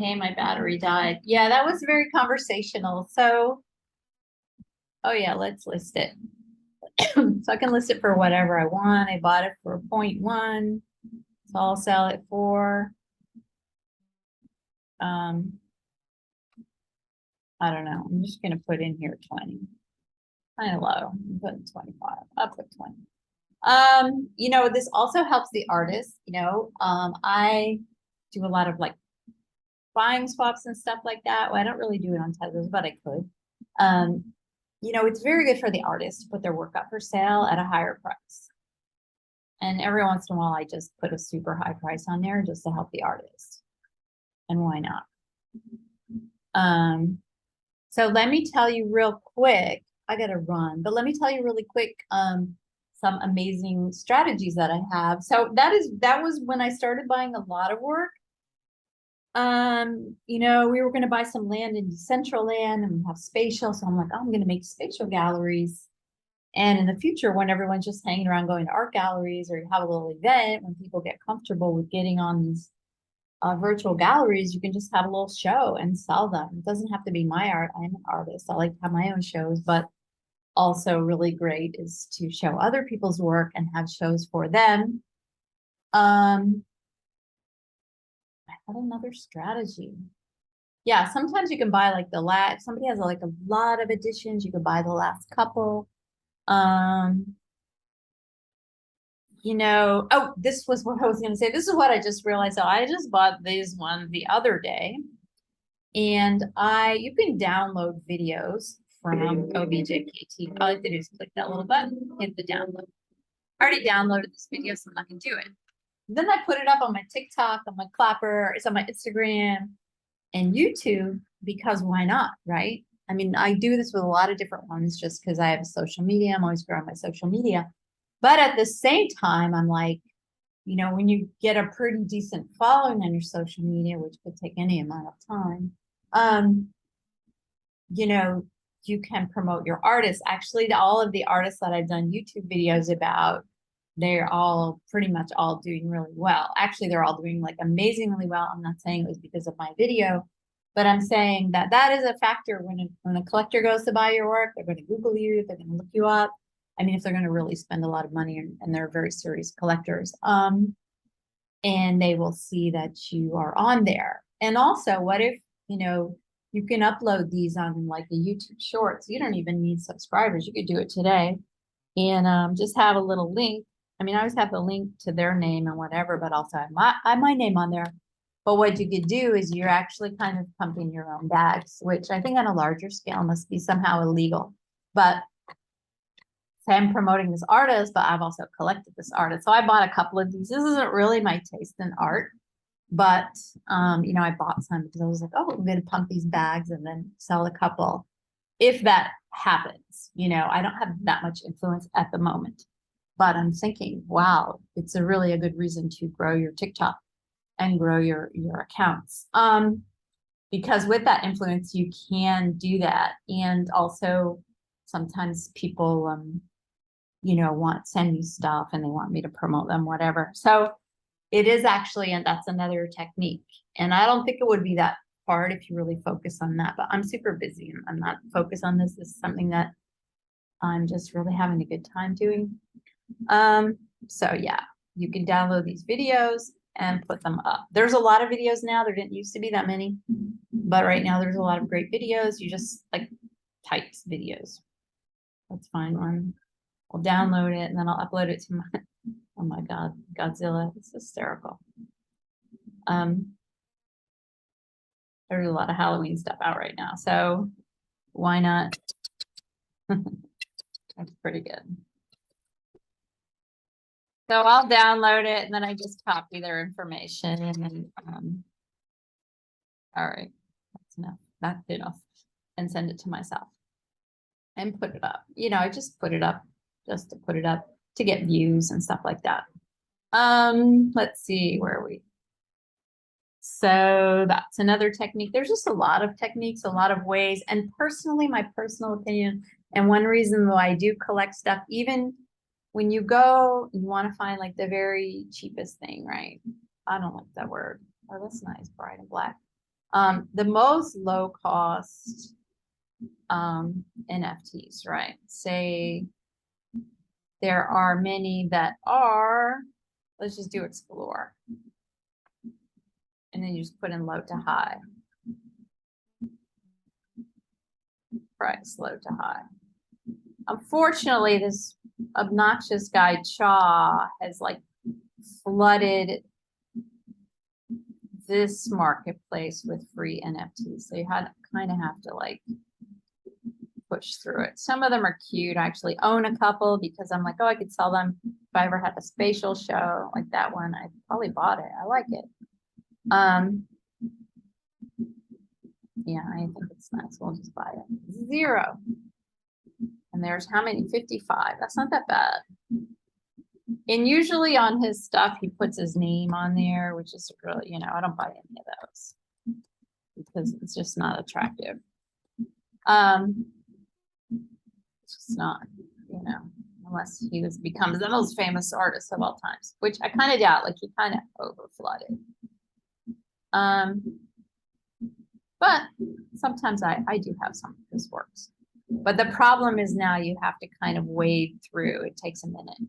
Hey, my battery died. Yeah, that was very conversational. So, oh yeah, let's list it. So I can list it for whatever I want. I bought it for 0.1. So I'll sell it for, um, I don't know. I'm just going to put in here 20. Kind of low. I'm putting 25. I'll put 20. This also helps the artist, I do a lot of like buying swaps and stuff like that. Well, I don't really do it on TEZOS, but I could. Um, it's very good for the artist to put their work up for sale at a higher price. And every once in a while, I just put a super high price on there just to help the artist. And why not? So let me tell you real quick, I gotta run, but let me tell you really quick, some amazing strategies that I have. So that was when I started buying a lot of work. We were going to buy some land in Decentraland and we have spatial. So I'm like, oh, I'm going to make spatial galleries. And in the future, when everyone's just hanging around going to art galleries or you have a little event, when people get comfortable with getting on these virtual galleries, you can just have a little show and sell them. It doesn't have to be my art. I'm an artist. I like to have my own shows, but also really great is to show other people's work and have shows for them. I had another strategy. Yeah, sometimes you can buy like the last, if somebody has like a lot of editions, you could buy the last couple. Oh, this was what I was going to say. This is what I just realized. So I just bought this one the other day, and you can download videos from OBJKT. All I have to do is click that little button, hit the download. I already downloaded this video, so I'm not going to do it. Then I put it up on my TikTok, on my Clapper, it's on my Instagram and YouTube, because why not, right? I mean, I do this with a lot of different ones just because I have a social media. I'm always growing my social media. But at the same time, I'm like, when you get a pretty decent following on your social media, which could take any amount of time, you can promote your artists. Actually, all of the artists that I've done YouTube videos about, they're all pretty much all doing really well. Actually, they're all doing like amazingly well. I'm not saying it was because of my video, but I'm saying that is a factor when a collector goes to buy your work, they're going to Google you, they're going to look you up. I mean, if they're going to really spend a lot of money and they're very serious collectors, and they will see that you are on there. And also, what if, you can upload these on like a YouTube Shorts. You don't even need subscribers. You could do it today and just have a little link. I mean, I always have the link to their name and whatever, but also I have my name on there. But what you could do is you're actually kind of pumping your own bags, which I think on a larger scale must be somehow illegal. But say I'm promoting this artist, but I've also collected this artist. So I bought a couple of these. This isn't really my taste in art, but I bought some because I was like, oh, I'm going to pump these bags and then sell a couple. If that happens, I don't have that much influence at the moment, but I'm thinking, wow, it's really a good reason to grow your TikTok and grow your accounts. Because with that influence, you can do that. And also sometimes people, send me stuff and they want me to promote them, whatever. So it is actually, and that's another technique. And I don't think it would be that hard if you really focus on that, but I'm super busy and I'm not focused on this. This is something that I'm just really having a good time doing. So yeah, you can download these videos and put them up. There's a lot of videos now. There didn't used to be that many, but right now there's a lot of great videos. You just like types videos. Let's find one. I'll download it and then I'll upload it to my, oh my God, Godzilla. It's hysterical. There's a lot of Halloween stuff out right now. So why not? That's pretty good. So I'll download it and then I just copy their information and then, all right, that's enough. That's enough. And send it to myself and put it up. I just put it up just to put it up to get views and stuff like that. Let's see, where are we? So that's another technique. There's just a lot of techniques, a lot of ways. And personally, my personal opinion, and one reason why I do collect stuff, even when you go, you want to find like the very cheapest thing, right? I don't like that word. Oh, that's nice, bright and black. The most low cost NFTs, right? Say there are many that are, let's just do explore. And then you just put in low to high. Price, low to high. Unfortunately, this obnoxious guy Cha has like flooded this marketplace with free NFTs. So you kind of have to like push through it. Some of them are cute. I actually own a couple because I'm like, oh, I could sell them if I ever had a spatial show like that one. I probably bought it. I like it. Yeah, I think it's nice. We'll just buy it. 0. And there's how many? 55. That's not that bad. And usually on his stuff, he puts his name on there, which is really, you know, I don't buy any of those because it's just not attractive. It's just not, you know, unless he becomes the most famous artist of all times, which I kind of doubt. Like he kind of over flooded. But sometimes I do have some of his works. But the problem is now you have to kind of wade through. It takes a minute.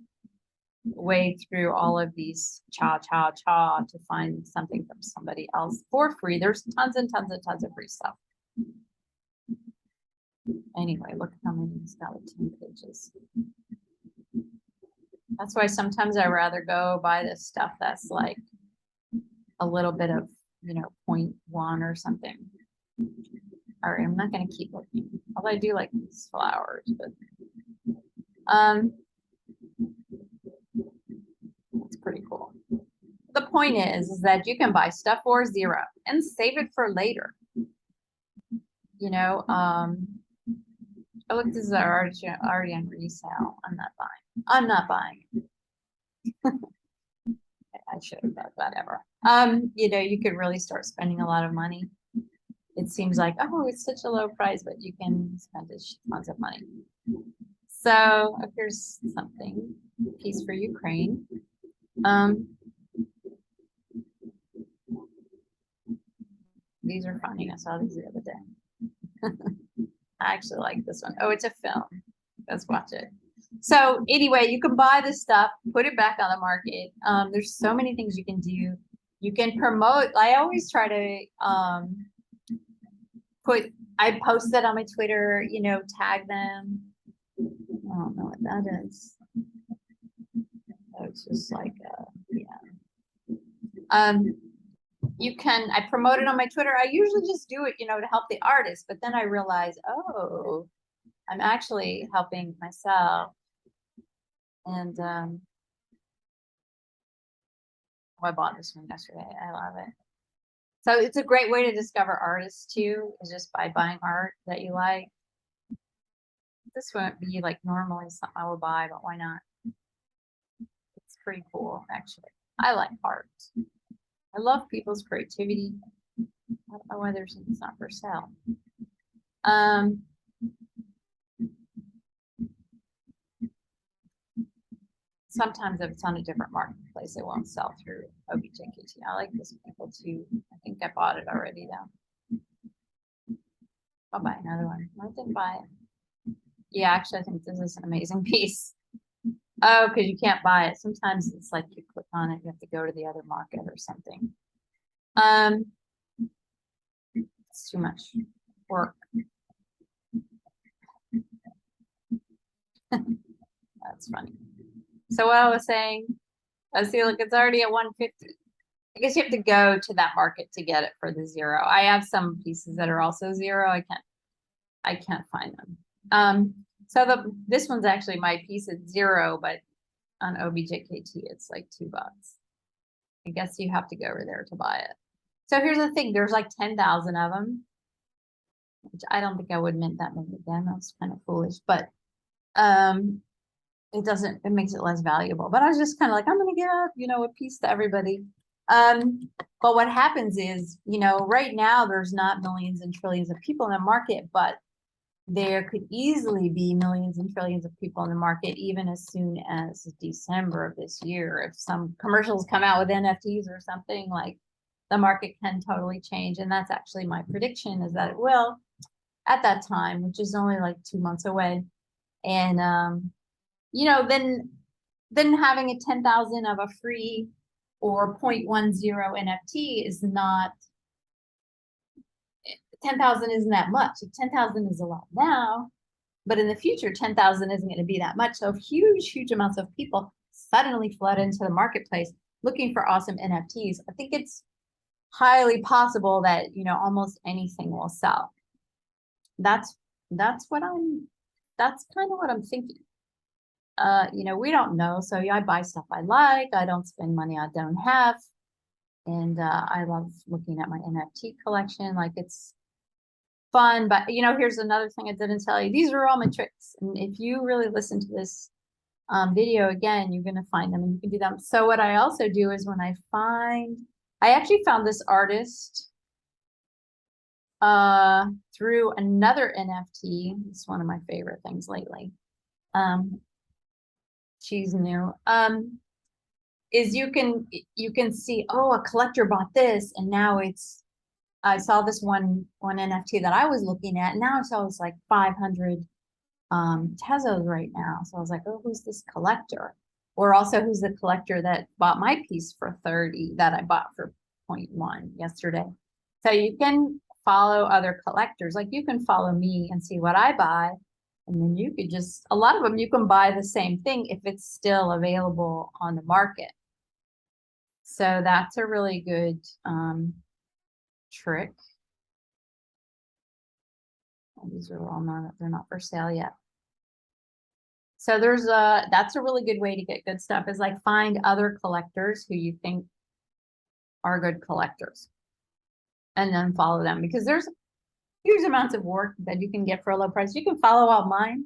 Wade through all of these cha to find something from somebody else for free. There's tons and tons and tons of free stuff. Anyway, look how many he's got with 10 pages. That's why sometimes I rather go buy this stuff that's like a little bit of, you know, 0.1 or something. All right, I'm not going to keep looking. Although I do like these flowers, but it's pretty cool. The point is that you can buy stuff for 0 and save it for later. You know, oh look, this is already on resale. I'm not buying. I'm not buying. I should have, but whatever. You know, you could really start spending a lot of money. It seems like, oh, it's such a low price, but you can spend tons of money. So here's something, piece for Ukraine. These are funny. I saw these the other day. I actually like this one. Oh, it's a film. Let's watch it. So anyway, you can buy this stuff, put it back on the market. There's so many things you can do. You can promote. I always try to I post that on my Twitter, you know, tag them. I don't know what that is. Oh, it's just like, yeah. You can, I promote it on my Twitter. I usually just do it, you know, to help the artist, but then I realize, oh, I'm actually helping myself. And I bought this one yesterday. I love it. So it's a great way to discover artists too, is just by buying art that you like. This won't be like normally something I would buy, but why not? It's pretty cool, actually. I like art. I love people's creativity. I don't know why it's not for sale. Sometimes if it's on a different marketplace, it won't sell through OBJKT. I like this people too. I think I bought it already though. I'll buy another one. I didn't buy it. Yeah, actually, I think this is an amazing piece. Oh, because you can't buy it. Sometimes it's like you click on it, you have to go to the other market or something. It's too much work. That's funny. So what I was saying, I see, look, it's already at 150. I guess you have to go to that market to get it for the 0. I have some pieces that are also 0. I can't find them. So this one's actually my piece at 0, but on OBJKT it's like $2. I guess you have to go over there to buy it. So here's the thing, there's like 10,000 of them, which I don't think I would mint that many again. That's kind of foolish, but it makes it less valuable. But I was just kind of like, I'm gonna give up, you know, a piece to everybody. But what happens is, you know, right now there's not millions and trillions of people in the market, but there could easily be millions and trillions of people in the market even as soon as December of this year. If some commercials come out with NFTs or something, like the market can totally change. And that's actually my prediction, is that it will at that time, which is only like 2 months away. And, you know, then having a 10,000 of a free or 0.10 NFT is not, 10,000 isn't that much. 10,000 is a lot now, but in the future, 10,000 isn't going to be that much. So huge amounts of people suddenly flood into the marketplace looking for awesome NFTs. I think it's highly possible that, you know, almost anything will sell. That's that's kind of what I'm thinking. You know, we don't know. So yeah, I buy stuff I like. I don't spend money I don't have. And I love looking at my NFT collection. Like, it's fun. But you know, here's another thing I didn't tell you. These are all my tricks. And if you really listen to this video again, you're gonna find them and you can do them. So what I also do is when I actually found this artist through another NFT. It's one of my favorite things lately. She's new. Is you can see, oh, a collector bought this, and now I saw this one NFT that I was looking at, and now I saw it's like 500 TEZOS right now. So I was like, oh, who's this collector? Or also, who's the collector that bought my piece for 30 that I bought for 0.1 yesterday? So you can follow other collectors. Like, you can follow me and see what I buy. And then you could just, a lot of them, you can buy the same thing if it's still available on the market. So that's a really good trick. These are all they're not for sale yet. So that's a really good way to get good stuff, is like find other collectors who you think are good collectors and then follow them, because there's huge amounts of work that you can get for a low price. You can follow all mine.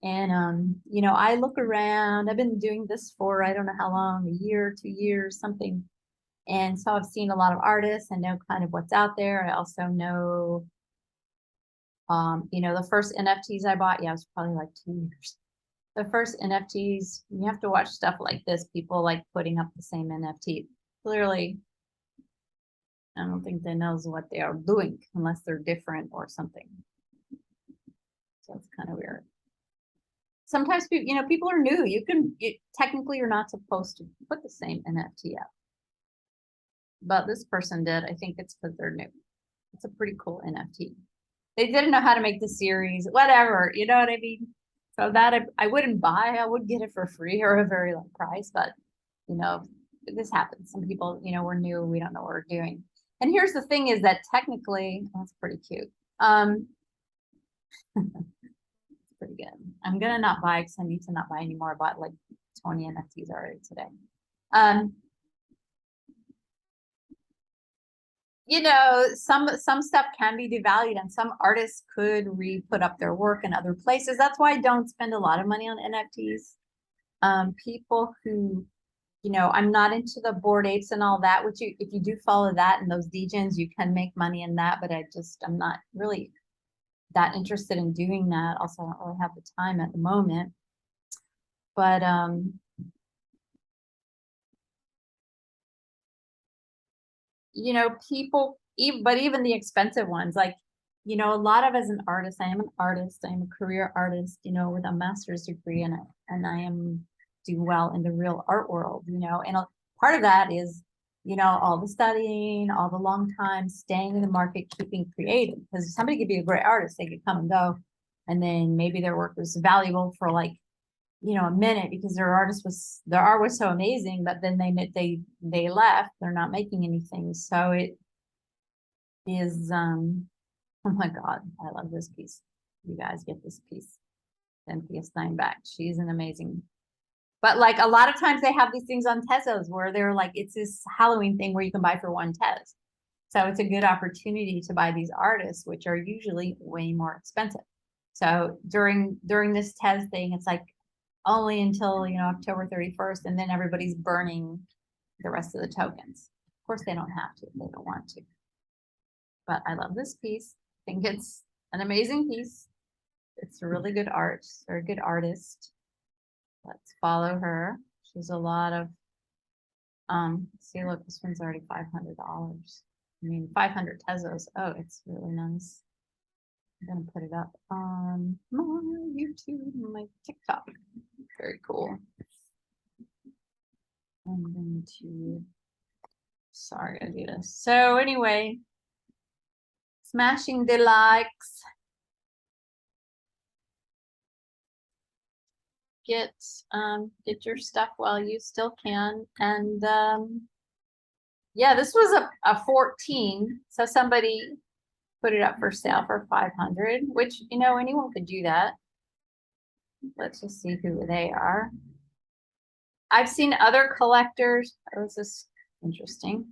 And, you know, I look around, I've been doing this for, I don't know how long, a year, 2 years, something. And so I've seen a lot of artists and know kind of what's out there. I also know, you know, the first NFTs I bought, yeah, it was probably like 2 years. The first NFTs, you have to watch stuff like this. People like putting up the same NFT. Clearly, I don't think they know what they are doing unless they're different or something. So it's kind of weird. Sometimes people, you know, people are new. Technically, you're not supposed to put the same NFT up. But this person did. I think it's because they're new. It's a pretty cool NFT. They didn't know how to make the series, whatever, you know what I mean? So that I wouldn't buy. I would get it for free or a very low price, but you know, this happens. Some people, you know, we're new, we don't know what we're doing. And here's the thing, is that technically, that's pretty cute. It's pretty good. I'm gonna not buy, because I need to not buy anymore. I bought like 20 NFTs already today. You know, some stuff can be devalued, and some artists could put up their work in other places. That's why I don't spend a lot of money on NFTs. People who, you know, I'm not into the Bored Apes and all that, which if you do follow that and those degens, you can make money in that, but I'm not really that interested in doing that. Also, I don't really have the time at the moment. But you know, even the expensive ones, like, you know, a lot of, as an artist, I am an artist, I am a career artist, you know, with a master's degree in it, and I do well in the real art world, you know, and part of that is, you know, all the studying, all the long time staying in the market, keeping creative, because somebody could be a great artist, they could come and go, and then maybe their work was valuable for like, you know, a minute because their art was so amazing, but then they left, they're not making anything. So it is, oh my God, I love this piece. You guys get this piece. Cynthia Steinbeck, she's an amazing, but like a lot of times they have these things on TEZOS where they're like, it's this Halloween thing where you can buy for 1 TEZ. So it's a good opportunity to buy these artists, which are usually way more expensive. So during this TEZ thing, it's like only until, you know, October 31st, and then everybody's burning the rest of the tokens. Of course, they don't have to if they don't want to. But I love this piece. I think it's an amazing piece. It's really good art. They're a good artist. Let's follow her. She's a lot of See, look, this one's already $500. I mean, 500 TEZOS. Oh, it's really nice. I'm gonna put it up on my YouTube, my TikTok. Very cool. I'm going to, sorry, I do this. So anyway, smashing the likes. Get your stuff while you still can. And yeah, this was a 14. So somebody put it up for sale for 500, which, you know, anyone could do that. Let's just see who they are. I've seen other collectors. Oh, this is interesting.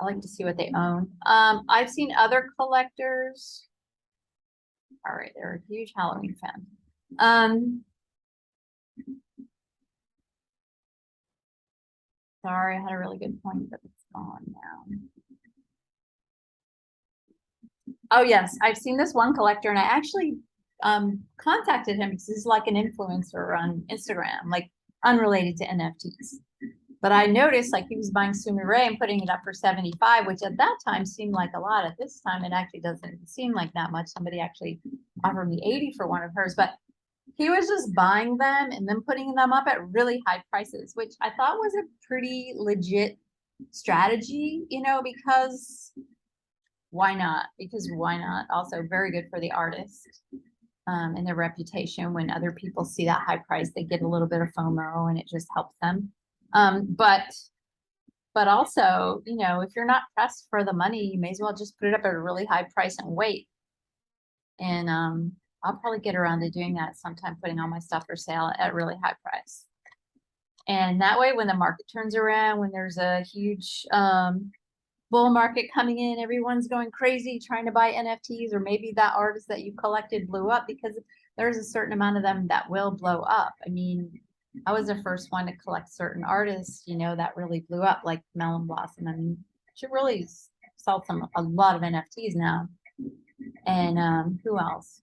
I like to see what they own. I've seen other collectors. All right, they're a huge Halloween fan. Sorry, I had a really good point, but it's gone now. Oh yes, I've seen this one collector, and I actually contacted him because he's like an influencer on Instagram, like unrelated to NFTs. But I noticed like he was buying Sumire and putting it up for 75, which at that time seemed like a lot. At this time, it actually doesn't seem like that much. Somebody actually offered me 80 for one of hers, but he was just buying them and then putting them up at really high prices, which I thought was a pretty legit strategy, you know, because why not? Because why not? Also very good for the artist and their reputation. When other people see that high price, they get a little bit of FOMO and it just helps them. But also, you know, if you're not pressed for the money, you may as well just put it up at a really high price and wait. And I'll probably get around to doing that sometime, putting all my stuff for sale at a really high price. And that way, when the market turns around, when there's a huge bull market coming in, everyone's going crazy trying to buy NFTs, or maybe that artist that you collected blew up, because there's a certain amount of them that will blow up. I mean, I was the first one to collect certain artists, you know, that really blew up, like Melon Blossom. I mean, she really sold a lot of NFTs now. And who else?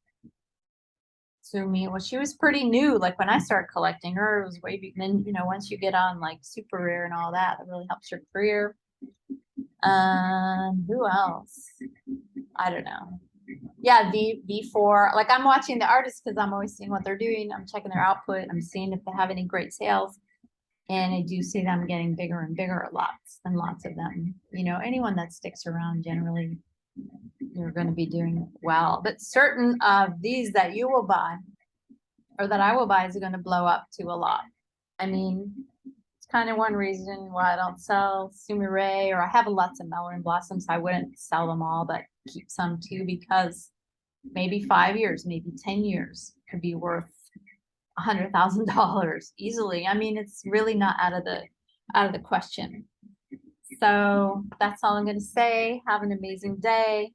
Sumi, well, she was pretty new. Like when I started collecting her, it was way big. Then, you know, once you get on like super rare and all that, that really helps your career. Who else? I don't know. Yeah, V4. Like I'm watching the artists because I'm always seeing what they're doing. I'm checking their output. I'm seeing if they have any great sales. And I do see them getting bigger and bigger, lots and lots of them. You know, anyone that sticks around generally, you're going to be doing well. But certain of these that you will buy or that I will buy is going to blow up to a lot. I mean, it's kind of one reason why I don't sell Sumire, or I have lots of Melon Blossoms. I wouldn't sell them all, but keep some too, because maybe 5 years, maybe 10 years could be worth $100,000 easily. I mean, it's really not out of the question. So that's all I'm going to say. Have an amazing day.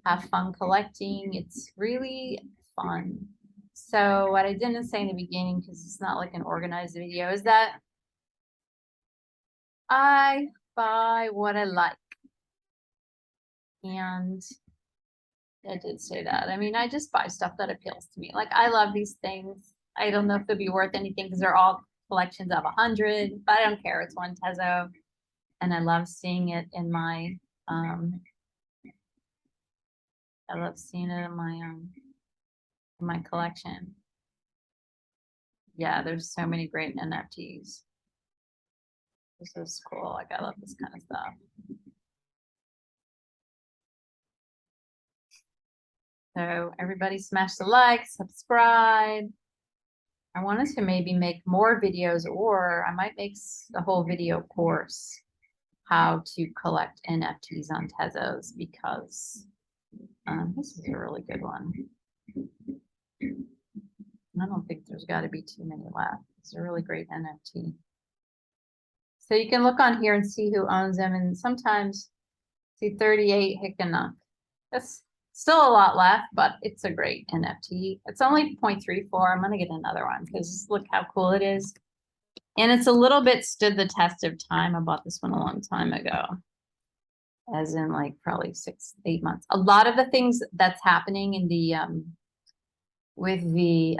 Have fun collecting. It's really fun. So what I didn't say in the beginning, because it's not like an organized video, is that I buy what I like. And I did say that. I mean, I just buy stuff that appeals to me. Like, I love these things. I don't know if they'll be worth anything because they're all collections of 100, but I don't care. It's one Tezo. And I love seeing it in my, I love seeing it in my collection. Yeah, there's so many great NFTs. This is cool. Like, I love this kind of stuff. So everybody smash the like, subscribe. I wanted to maybe make more videos, or I might make a whole video course how to collect NFTs on Tezos, because this is a really good one. I don't think there's got to be too many left. It's a really great NFT. So you can look on here and see who owns them, and sometimes see 38 Hickenuk. That's still a lot left, but it's a great NFT. It's only 0.34. I'm gonna get another one because look how cool it is. And it's a little bit stood the test of time. I bought this one a long time ago, as in like probably 6-8 months. A lot of the things that's happening in the with the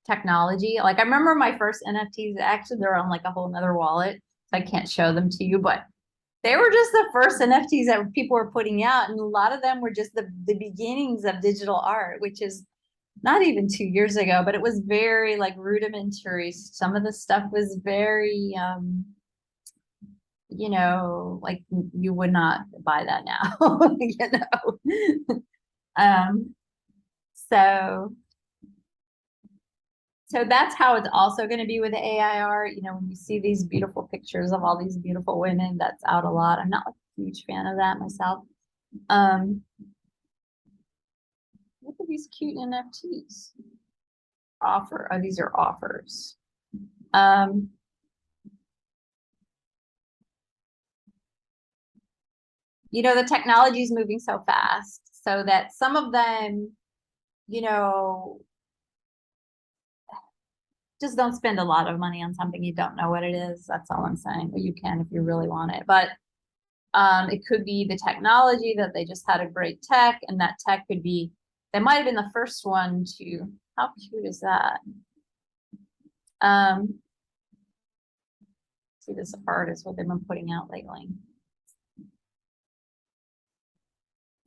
technology. Like I remember my first NFTs, actually they're on like a whole nother wallet. So I can't show them to you, but they were just the first NFTs that people were putting out. And a lot of them were just the beginnings of digital art, which is not even 2 years ago, but it was very like rudimentary. Some of the stuff was very, you know, like you would not buy that now, you know. Um, so so that's how it's also going to be with the AI art. You know, when you see these beautiful pictures of all these beautiful women, that's out a lot. I'm not like a huge fan of that myself. Look at these cute NFTs. Offer. Oh, these are offers. You know, the technology is moving so fast so that some of them, you know, just don't spend a lot of money on something you don't know what it is. That's all I'm saying. Well, you can if you really want it, but it could be the technology that they just had a great tech, and that tech could be, they might have been the first one to, how cute is that? See this artist, what they've been putting out lately.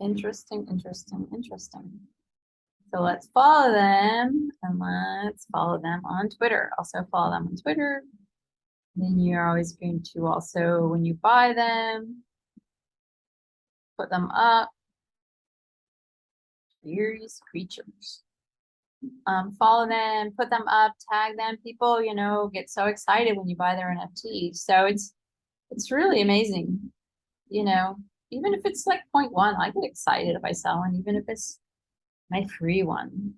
Interesting, interesting, interesting. So let's follow them, and let's follow them on Twitter. Also follow them on Twitter. Then you're always going to also, when you buy them, put them up. Curious creatures. Follow them, put them up, tag them. People, you know, get so excited when you buy their NFT. So it's really amazing. You know, even if it's like 0.1, I get excited if I sell one, even if it's my free one.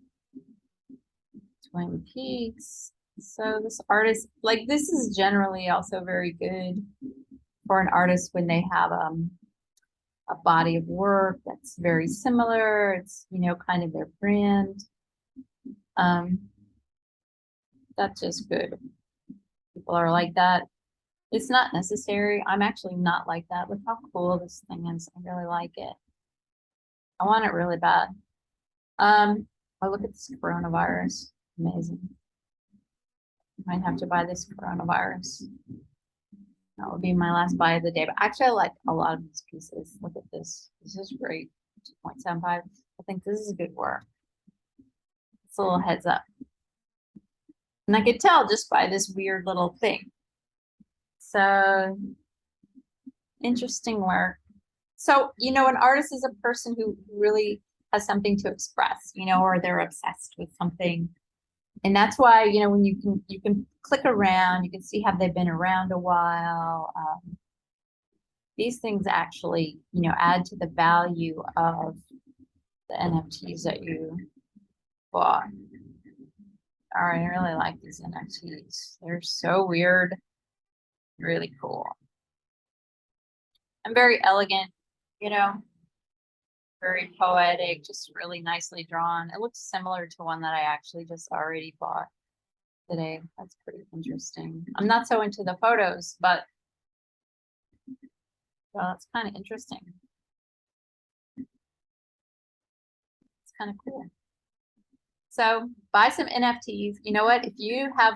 Twin Peaks. So this artist, like this is generally also very good for an artist when they have a body of work that's very similar. It's, you know, kind of their brand. That's just good. People are like that. It's not necessary. I'm actually not like that. Look how cool this thing is. I really like it. I want it really bad. Oh, look at this coronavirus. Amazing. Might have to buy this coronavirus. That will be my last buy of the day. But actually, I like a lot of these pieces. Look at this. This is great. 2.75. I think this is good work. It's a little heads up. And I could tell just by this weird little thing. So interesting work. So, you know, an artist is a person who really has something to express, you know, or they're obsessed with something. And that's why, you know, when you can click around, you can see have they been around a while. These things actually, you know, add to the value of the NFTs that you bought. All right, I really like these NFTs. They're so weird, really cool. And very elegant, you know, very poetic, just really nicely drawn. It looks similar to one that I actually just already bought today. That's pretty interesting. I'm not so into the photos, but well, it's kind of interesting. It's kind of cool. So buy some NFTs. You know what? If you have,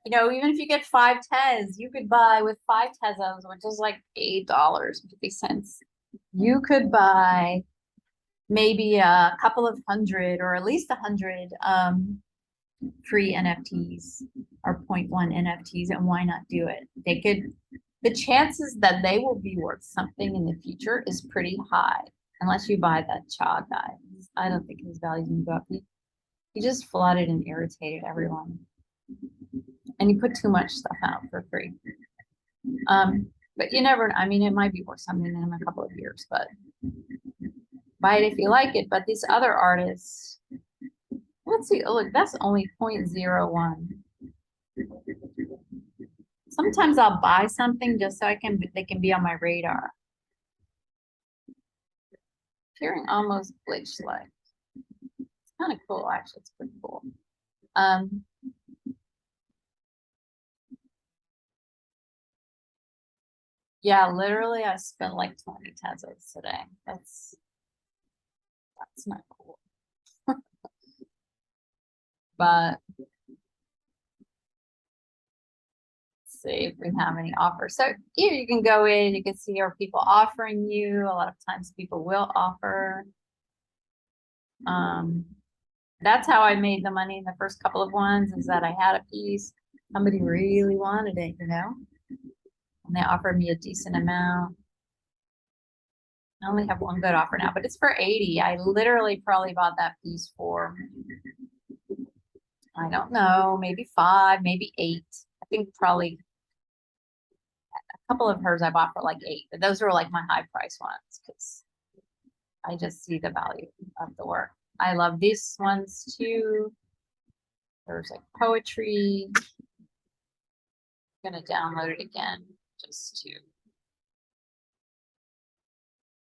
you know, even if you get 5 TEZs, you could buy with 5 TEZOS, which is like $8.50. You could buy maybe a couple of hundred or at least 100 free NFTs or 0.1 NFTs, and why not do it? They could, the chances that they will be worth something in the future is pretty high, unless you buy that Cha guy. I don't think his value's gonna go up. He just flooded and irritated everyone. And you put too much stuff out for free. But you never, I mean, it might be worth something in a couple of years, but buy it if you like it. But these other artists, let's see, oh, look, that's only 0.01. Sometimes I'll buy something just so they can be on my radar. Hearing almost glitch like. It's kind of cool, actually. It's pretty cool. Yeah, literally, I spent like 20 TEZOS today. That's not cool. But see if we have any offers. So here you can go in, you can see are people offering you. A lot of times people will offer. That's how I made the money in the first couple of ones, is that I had a piece. Somebody really wanted it, you know, and they offered me a decent amount. I only have one good offer now, but it's for 80. I literally probably bought that piece for, I don't know, maybe 5, maybe 8. I think probably a couple of hers I bought for like 8, but those were like my high price ones because I just see the value of the work. I love these ones too. There's like poetry. I'm gonna download it again just to.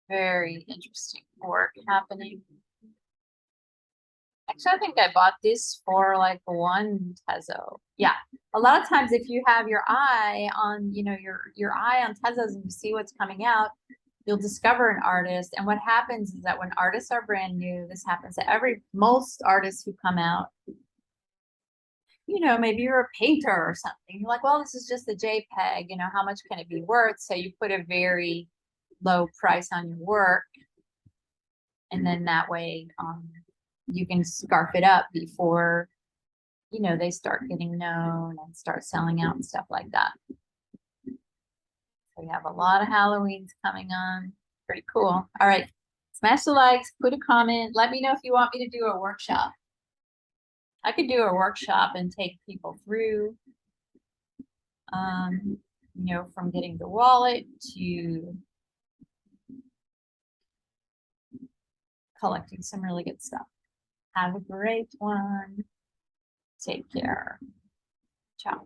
Very interesting work happening. Actually, I think I bought this for like 1 Tezo. Yeah. A lot of times if you have your eye on, you know, your eye on Tezos and you see what's coming out, you'll discover an artist. And what happens is that when artists are brand new, this happens to most artists who come out, you know, maybe you're a painter or something. You're like, well, this is just a JPEG, you know, how much can it be worth? So you put a very low price on your work. And then that way, you can scarf it up before, you know, they start getting known and start selling out and stuff like that. So we have a lot of Halloweens coming on. Pretty cool. All right. Smash the likes, put a comment. Let me know if you want me to do a workshop. I could do a workshop and take people through, you know, from getting the wallet to collecting some really good stuff. Have a great one. Take care. Ciao.